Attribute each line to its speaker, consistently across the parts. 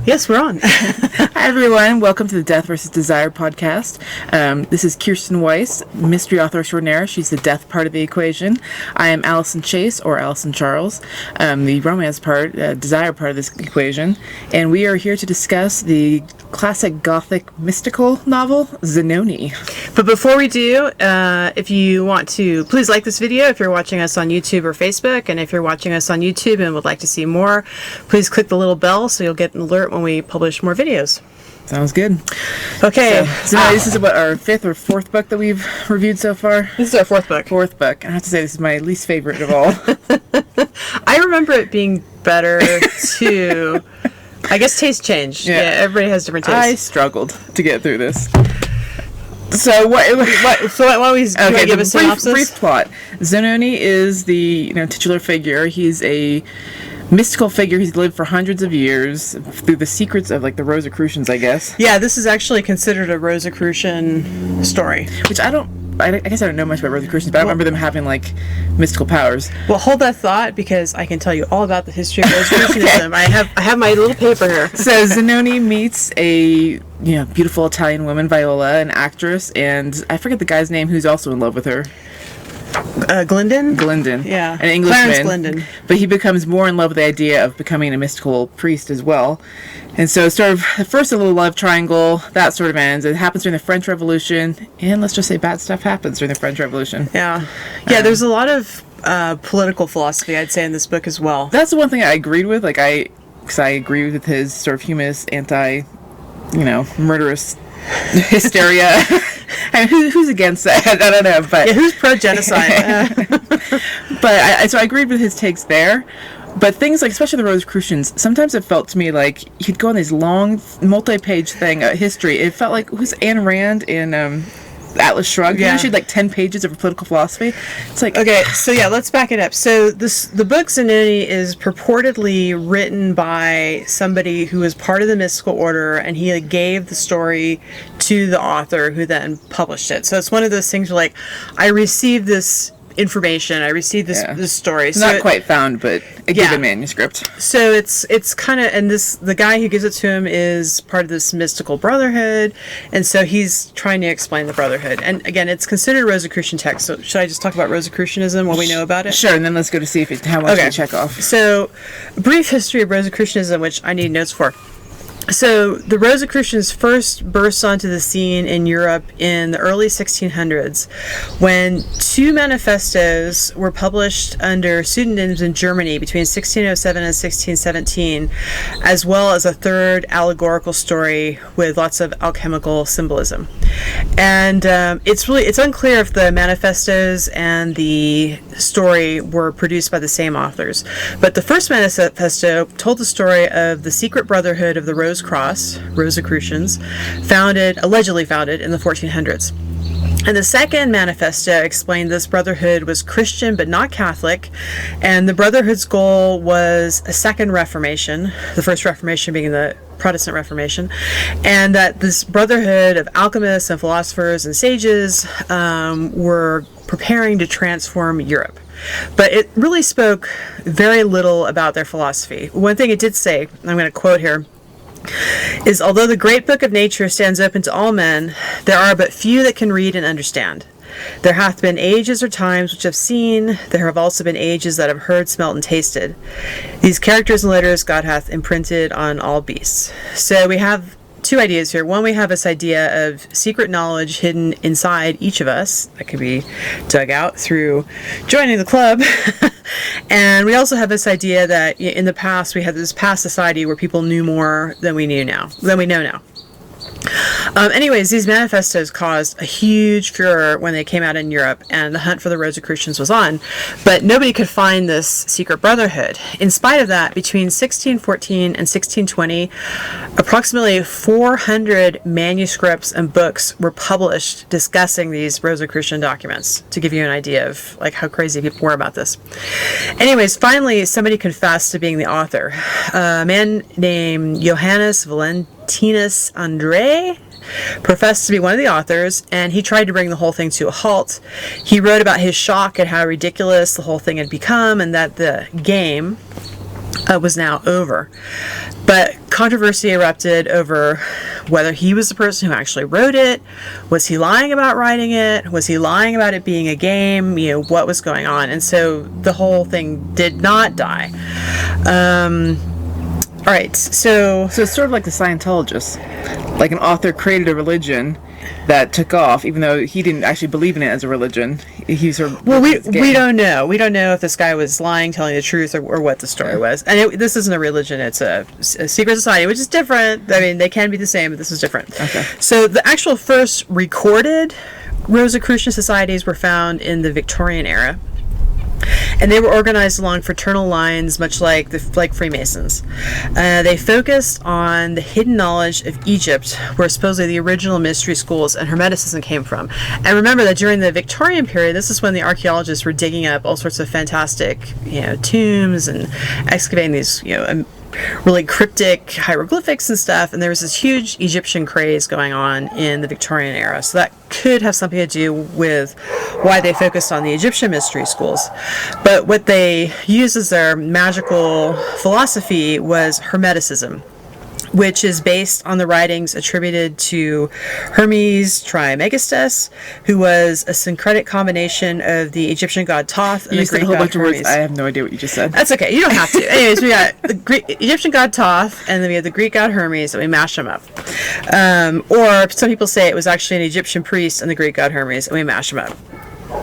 Speaker 1: Yes, we're on.
Speaker 2: Hi, everyone. Welcome to the Death versus Desire podcast. This is Kirsten Weiss, mystery author extraordinaire. She's the death part of the equation. I am Allison Chase, or Allison Charles, the romance part, desire part of this equation. And we are here to discuss the classic Gothic mystical novel, Zanoni.
Speaker 1: But before we do, if you want to, please like this video if you're watching us on YouTube or Facebook. And if you're watching us on YouTube and would like to see more, please click the little bell so you'll get an alert when we publish more videos.
Speaker 2: Sounds good.
Speaker 1: Okay.
Speaker 2: So this is what, our fifth or fourth book that we've reviewed so far?
Speaker 1: This is our fourth book.
Speaker 2: Fourth book. I have to say this is my least favorite of all.
Speaker 1: I remember it being better too. I guess taste changed. Yeah, everybody has different tastes.
Speaker 2: I struggled to get through this. So why
Speaker 1: don't we give a synopsis?
Speaker 2: Brief plot. Zanoni is the titular figure. He's a mystical figure. He's lived for hundreds of years through the secrets of the Rosicrucians, I guess.
Speaker 1: Yeah, this is actually considered a Rosicrucian story.
Speaker 2: Which I guess I don't know much about Rosicrucians, but I remember them having mystical powers.
Speaker 1: Well, hold that thought because I can tell you all about the history of Rosicrucianism. Okay. I have my little paper here.
Speaker 2: So Zanoni meets a beautiful Italian woman, Viola, an actress, and I forget the guy's name who's also in love with her.
Speaker 1: Glendon?
Speaker 2: Yeah. An Englishman.
Speaker 1: Clarence Glendon.
Speaker 2: But he becomes more in love with the idea of becoming a mystical priest as well. And so sort of at first a little love triangle, that sort of ends. It happens during the French Revolution, and let's just say bad stuff happens during the French Revolution.
Speaker 1: Yeah. Yeah, there's a lot of political philosophy, I'd say, in this book as well.
Speaker 2: That's the one thing I agreed with. Because I agree with his sort of humanist, murderous hysteria. I mean, who's against that? I don't know, but
Speaker 1: who's pro-genocide?
Speaker 2: But so I agreed with his takes there. But things especially the Rosicrucians, sometimes it felt to me like you'd go on these long, multi-page history. It felt like who's Ayn Rand in Atlas Shrugged? Yeah, she had 10 pages of political philosophy. It's
Speaker 1: okay, so let's back it up. So the book Zanoni is purportedly written by somebody who was part of the mystical order, and he gave the story to the author, who then published it. So it's one of those things where I received this information, I received this story.
Speaker 2: It's not quite found, but a given manuscript.
Speaker 1: So it's kind of, and the guy who gives it to him is part of this mystical brotherhood, and so he's trying to explain the brotherhood. And again, it's considered a Rosicrucian text. So should I just talk about Rosicrucianism, what we know about it?
Speaker 2: Sure, and then let's go to see how much we check off.
Speaker 1: So, brief history of Rosicrucianism, which I need notes for. So, the Rosicrucians first burst onto the scene in Europe in the early 1600s when two manifestos were published under pseudonyms in Germany between 1607 and 1617, as well as a third allegorical story with lots of alchemical symbolism. And it's unclear if the manifestos and the story were produced by the same authors. But the first manifesto told the story of the secret brotherhood of the Rose Cross, Rosicrucians, allegedly founded in the 1400s. And the second manifesto explained this brotherhood was Christian but not Catholic, and the brotherhood's goal was a second Reformation, the first Reformation being the Protestant Reformation, and that this brotherhood of alchemists and philosophers and sages were preparing to transform Europe. But it really spoke very little about their philosophy. One thing it did say, I'm going to quote here, is, although the great book of nature stands open to all men, there are but few that can read and understand. There hath been ages or times which have seen, there have also been ages that have heard, smelt, and tasted. These characters and letters God hath imprinted on all beasts. So we have two ideas here. One, we have this idea of secret knowledge hidden inside each of us that can be dug out through joining the club. And we also have this idea that in the past we had this past society where people knew more than we know now. Anyways, these manifestos caused a huge furor when they came out in Europe, and the hunt for the Rosicrucians was on, but nobody could find this secret brotherhood. In spite of that, between 1614 and 1620, approximately 400 manuscripts and books were published discussing these Rosicrucian documents, to give you an idea of how crazy people were about this. Anyways, finally, somebody confessed to being the author. A man named Johannes Valentinus André professed to be one of the authors, and he tried to bring the whole thing to a halt. He wrote about his shock at how ridiculous the whole thing had become, and that the game, was now over. But controversy erupted over whether he was the person who actually wrote it. Was he lying about writing it? Was he lying about it being a game? What was going on? And so the whole thing did not die. All right, so
Speaker 2: it's sort of like the Scientologists. Like an author created a religion that took off, even though he didn't actually believe in it as a religion. He's sort of
Speaker 1: we don't know. We don't know if this guy was lying, telling the truth, or what the story was. And this isn't a religion; it's a secret society, which is different. I mean, they can be the same, but this is different.
Speaker 2: Okay.
Speaker 1: So the actual first recorded Rosicrucian societies were found in the Victorian era. And they were organized along fraternal lines, much like Freemasons. They focused on the hidden knowledge of Egypt, where supposedly the original mystery schools and Hermeticism came from. And remember that during the Victorian period, this is when the archaeologists were digging up all sorts of fantastic, tombs and excavating these, really cryptic hieroglyphics and stuff, and there was this huge Egyptian craze going on in the Victorian era. So that could have something to do with why they focused on the Egyptian mystery schools. But what they used as their magical philosophy was Hermeticism, which is based on the writings attributed to Hermes Trismegistus, who was a syncretic combination of the Egyptian god Thoth and
Speaker 2: you
Speaker 1: the Greek
Speaker 2: said a whole
Speaker 1: god
Speaker 2: bunch of
Speaker 1: Hermes.
Speaker 2: words. I have no idea what you just said.
Speaker 1: That's okay. You don't have to. Anyways, we got the Egyptian god Thoth, and then we have the Greek god Hermes, and we mash them up. Or some people say it was actually an Egyptian priest and the Greek god Hermes, and we mash them up.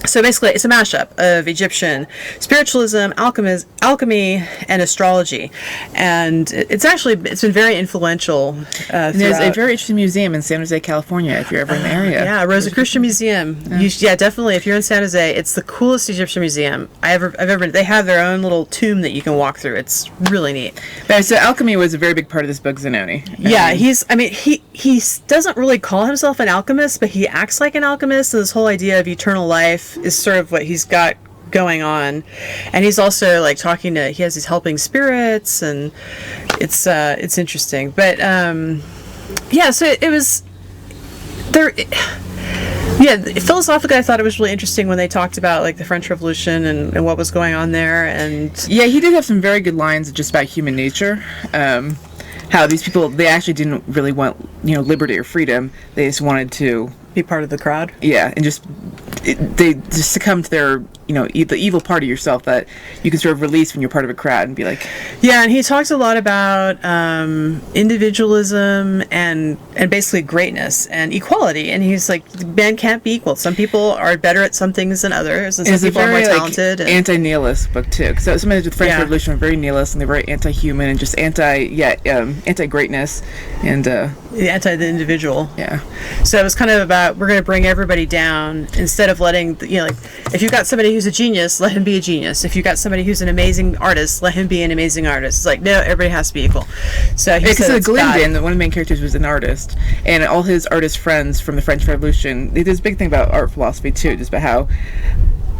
Speaker 1: So basically, it's a mashup of Egyptian spiritualism, alchemy, and astrology, and it's been very influential.
Speaker 2: There's a very interesting museum in San Jose, California. If you're ever in the area,
Speaker 1: yeah, Rosicrucian Museum. Yeah, definitely. If you're in San Jose, it's the coolest Egyptian museum I've ever been. They have their own little tomb that you can walk through. It's really neat.
Speaker 2: But, so alchemy was a very big part of this book, Zanoni.
Speaker 1: Yeah, he doesn't really call himself an alchemist, but he acts like an alchemist. And this whole idea of eternal life is sort of what he's got going on, and he's also he has these helping spirits, and it's interesting. But so it was there. Philosophically, I thought it was really interesting when they talked about the French Revolution and what was going on there. And
Speaker 2: yeah, he did have some very good lines just about human nature. How these people, they actually didn't really want liberty or freedom. They just wanted to
Speaker 1: be part of the crowd.
Speaker 2: Yeah, and they just succumb to their the evil part of yourself that you can sort of release when you're part of a crowd and be like.
Speaker 1: Yeah, and he talks a lot about individualism and basically greatness and equality. And he's like, men can't be equal. Some people are better at some things than others, and some people are more talented.
Speaker 2: Anti-nihilist book too. So some of the French Revolution were very nihilist, and they're very anti-human and just anti-greatness and
Speaker 1: anti the individual.
Speaker 2: Yeah.
Speaker 1: So it was kind of about, we're going to bring everybody down instead of letting if you've got somebody who's a genius, let him be a genius. If you've got somebody who's an amazing artist, let him be an amazing artist. It's like, no, everybody has to be equal. So he said
Speaker 2: Glendon, one of the main characters, was an artist, and all his artist friends from the French Revolution, they did this big thing about art philosophy too, just about how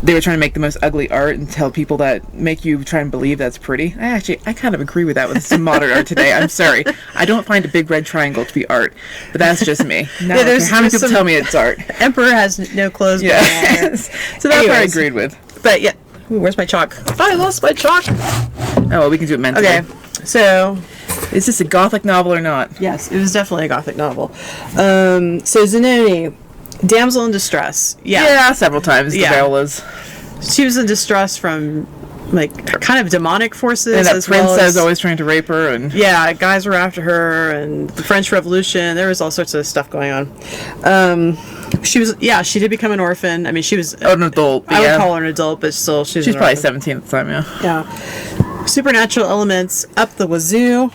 Speaker 2: they were trying to make the most ugly art and tell people that make you try and believe that's pretty. I kind of agree with that with some modern art today. I'm sorry. I don't find a big red triangle to be art, but that's just me. No, how many people tell me it's art?
Speaker 1: Emperor has no clothes.
Speaker 2: Yeah. So that's what I agreed with.
Speaker 1: But yeah. Ooh, where's my chalk? I lost my chalk.
Speaker 2: Oh, well, we can do it mentally.
Speaker 1: Okay. So,
Speaker 2: is this a Gothic novel or not?
Speaker 1: Yes, it was definitely a Gothic novel. So Zanoni, damsel in distress.
Speaker 2: Yeah, several times. The Violas.
Speaker 1: She was in distress from kind of demonic forces.
Speaker 2: And that princess always trying to rape her, and
Speaker 1: guys were after her, and the French Revolution. There was all sorts of stuff going on. She did become an orphan. I mean, she was
Speaker 2: an adult.
Speaker 1: I would call her an adult, but still, she's
Speaker 2: probably 17 at the time.
Speaker 1: Yeah. Supernatural elements up the wazoo.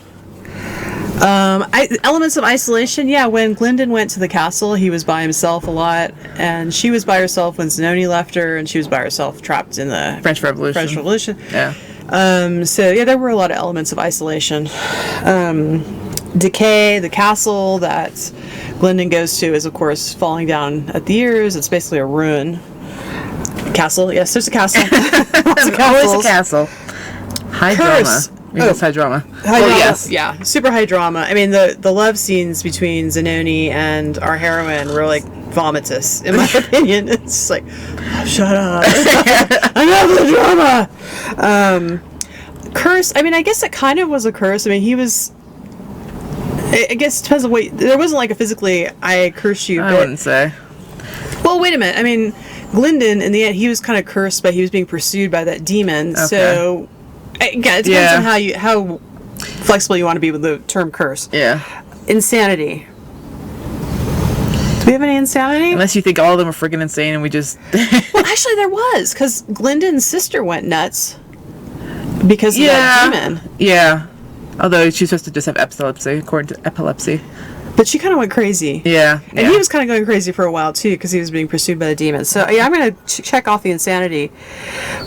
Speaker 1: Elements of isolation. Yeah, when Glendon went to the castle, he was by himself a lot, and she was by herself when Zanoni left her, and she was by herself trapped in the
Speaker 2: French Revolution.
Speaker 1: Yeah. There were a lot of elements of isolation. Decay, the castle that Glendon goes to is, of course, falling down at the ears. It's basically a ruin. Castle, yes, there's a castle.
Speaker 2: Always a castle. High drama. Yes, high drama.
Speaker 1: Yes. Yeah, super high drama. I mean, the love scenes between Zanoni and our heroine were vomitous, in my opinion. It's just like, shut up. Enough of the drama. Curse. I mean, I guess it kind of was a curse. I mean, he was. I guess it depends on what. There wasn't like a physically, I curse you.
Speaker 2: I wouldn't say.
Speaker 1: Well, wait a minute. I mean, Glyndon, in the end, he was kind of cursed, but he was being pursued by that demon. Okay. So, again, it depends on how flexible you want to be with the term curse.
Speaker 2: Yeah.
Speaker 1: Insanity. Do we have any insanity?
Speaker 2: Unless you think all of them are freaking insane and we just...
Speaker 1: Well, actually, there was, because Glyndon's sister went nuts because of that demon.
Speaker 2: Yeah. Although she's supposed to just have epilepsy, according to epilepsy.
Speaker 1: But she kind of went crazy.
Speaker 2: Yeah.
Speaker 1: And he was kind of going crazy for a while, too, because he was being pursued by the demons. So, yeah, I'm going to check off the insanity.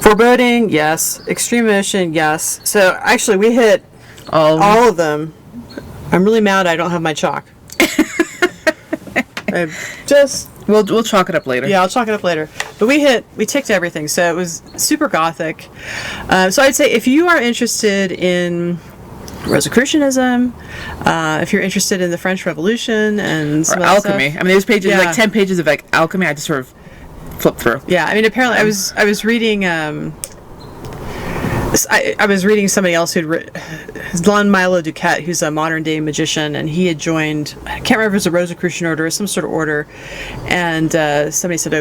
Speaker 1: Foreboding, yes. Extreme emotion, yes. So, actually, we hit all of them. I'm really mad I don't have my chalk.
Speaker 2: We'll chalk it up later.
Speaker 1: Yeah, I'll chalk it up later. But we ticked everything. So, it was super Gothic. So, I'd say if you are interested in Rosicrucianism, if you're interested in the French Revolution and some
Speaker 2: alchemy.
Speaker 1: Stuff.
Speaker 2: I mean, there's pages, like 10 pages of like alchemy. I just sort of flipped through.
Speaker 1: Yeah, I mean, apparently, I was reading. I was reading somebody else who'd Don Milo Duquette, who's a modern day magician, and he had joined. I can't remember if it was a Rosicrucian order or some sort of order, and somebody said,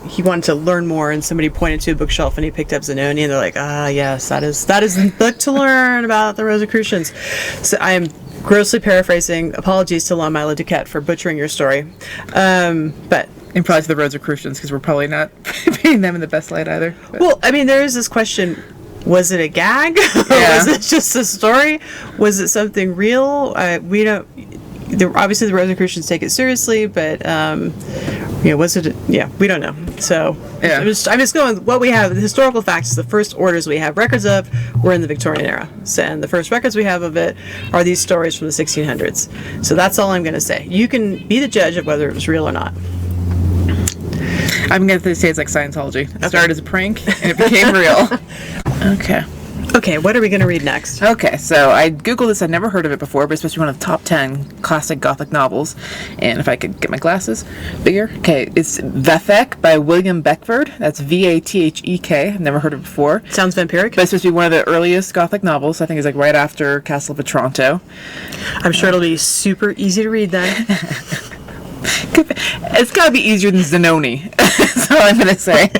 Speaker 1: he wanted to learn more, and somebody pointed to a bookshelf, and he picked up Zanoni, and they're like, yes, that is the book to learn about the Rosicrucians. So I am grossly paraphrasing. Apologies to Don Milo Duquette for butchering your story, but.
Speaker 2: And probably to the Rosicrucians, because we're probably not painting them in the best light either. But.
Speaker 1: Well, I mean, there is this question. Was it a gag? Was it just a story? Was it something real? We don't. Obviously, the Rosicrucians take it seriously, but was it? We don't know. So I'm just going with what we have. The historical facts. The first orders we have records of were in the Victorian era, and the first records we have of it are these stories from the 1600s. So that's all I'm going to say. You can be the judge of whether it was real or not.
Speaker 2: I'm going to say it's like Scientology. It started as a prank, and it became real. Okay,
Speaker 1: what are we going to read next?
Speaker 2: Okay, so I Googled this. I'd never heard of it before, but it's supposed to be one of the top 10 classic Gothic novels. And if I could get my glasses bigger. Okay, it's Vathek by William Beckford. That's Vathek. I've never heard of it before.
Speaker 1: Sounds vampiric.
Speaker 2: But it's supposed to be one of the earliest Gothic novels. I think it's like right after Castle of Otranto.
Speaker 1: I'm sure it'll be super easy to read then.
Speaker 2: It's got to be easier than Zanoni. That's all I'm going to say.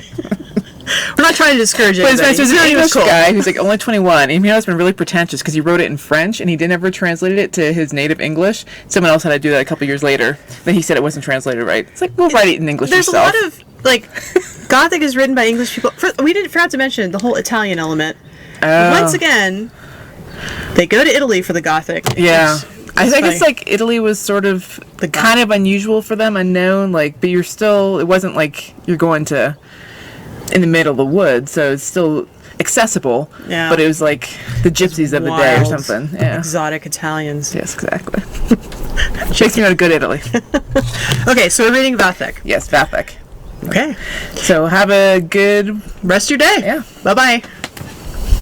Speaker 1: We're not trying to discourage anybody.
Speaker 2: But there's an English guy who's like only 21, and he's been really pretentious because he wrote it in French and he never translated it to his native English. Someone else had to do that a couple years later. Then he said it wasn't translated right. It's like, we'll write it in English yourself.
Speaker 1: There's a lot of, Gothic is written by English people. We forgot to mention the whole Italian element. Once again, they go to Italy for the Gothic.
Speaker 2: Yeah. I think it's like Italy was sort of kind of unusual for them, unknown, but you're still, it wasn't like you're going to in the middle of the woods, so it's still accessible. Yeah. But it was like the gypsies of the day or something. Yeah.
Speaker 1: Exotic Italians.
Speaker 2: Yes, exactly. Shakespeare had a good Italy.
Speaker 1: Okay, so we're reading Vathek.
Speaker 2: Yes, Vathek.
Speaker 1: Okay.
Speaker 2: So have a good
Speaker 1: rest of your day.
Speaker 2: Yeah.
Speaker 1: Bye-bye.